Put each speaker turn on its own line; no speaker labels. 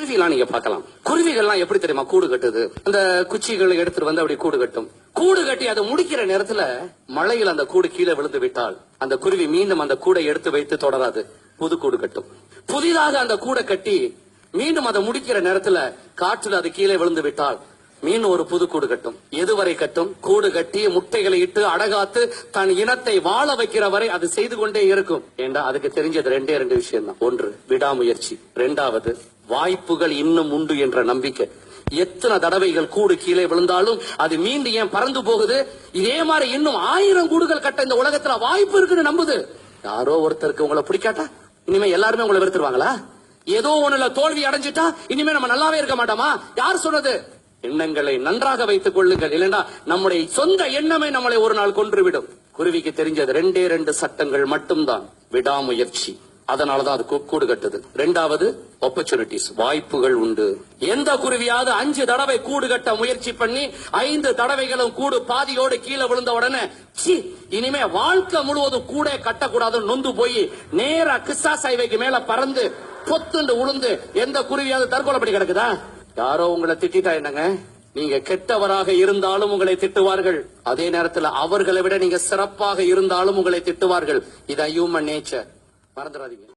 குருவிலாம் நீங்க பார்க்கலாம். குருவிகள்லாம் எப்படி தெரியுமா கூடு கட்டுது? அந்த குச்சிகளை எடுத்துட்டு வந்து அப்படி கூடு கட்டும். கூடு கட்டி அதை முடிக்கிற நேரத்துல மழையில் அந்த கூடு கீழே விழுந்து விட்டால் அந்த குருவி மீண்டும் அந்த கூடை எடுத்து வைத்து தொடராது, புது கூடு கட்டும். புதிதாக அந்த கூடை கட்டி மீண்டும் அதை முடிக்கிற நேரத்துல காற்றுல அது கீழே விழுந்து விட்டால் மீன் ஒரு புது கூடு கட்டும். எதுவரை கட்டும்? கூடு கட்டி முட்டைகளை இட்டு அடகாத்து தன் இனத்தை வாழ வைக்கிற வரை அது செய்து கொண்டே இருக்கும். ஏண்டா அதுக்கு தெரிஞ்சது ரெண்டு விஷயம் தான். ஒன்று விடாமுயற்சி, இரண்டாவது வாய்ப்புகள் இன்னும் உண்டு என்ற நம்பிக்கை. எத்தனை தடவைகள் கூடு கீழே விழுந்தாலும் அது மீண்டு ஏன் பறந்து போகுது? இதே மாதிரி இன்னும் 1000 கூடுகள் கட்ட இந்த உலகத்துல வாய்ப்பு இருக்குன்னு நம்புது. யாரோ ஒருத்தருக்கு உங்களை பிடிக்காட்டா இனிமே எல்லாருமே உங்களை வெறுத்துருவாங்களா? ஏதோ ஒண்ணுல தோல்வி அடைஞ்சிட்டா இனிமே நம்ம நல்லாவே இருக்க மாட்டோமா? யார் சொன்னது? எண்ணங்களை நன்றாக வைத்துக் கொள்ளுங்கள், இல்லைன்னா நம்முடைய சொந்த எண்ணமே நம்மளை ஒரு நாள் கொன்றுவிடும். குருவிக்கு தெரிஞ்சது 2 சட்டங்கள் மட்டும்தான். விடாமுயற்சி, அதனாலதான் அது கூடு கட்டுது. இரண்டாவது ஆப்பர்ச்சுனிட்டிஸ், வாய்ப்புகள் உண்டு. எந்த குருவியாவது 5 தடவை கூடு கட்ட முயற்சி பண்ணி 5 தடவைகளும் கூடு பாதியோடு கீழே விழுந்த உடனே இனிமே வாழ்க்கை முழுவதும் கூட கட்டக்கூடாதுன்னு நொந்து போய் நேரா கிஸ்ஸாஸ் ஹைவேக்கு மேல பறந்து பொத்துண்டு உளுந்து எந்த குருவியாவது தற்கொலை பண்ணி கிடக்குதா? யாரோ உங்களை திட்டா என்னங்க, நீங்க கெட்டவராக இருந்தாலும் உங்களை திட்டுவார்கள். அதே நேரத்தில் அவர்களை விட நீங்க சிறப்பாக இருந்தாலும் உங்களை திட்டுவார்கள். இது ஹியூமன் நேச்சர், மறந்துடாதீங்க.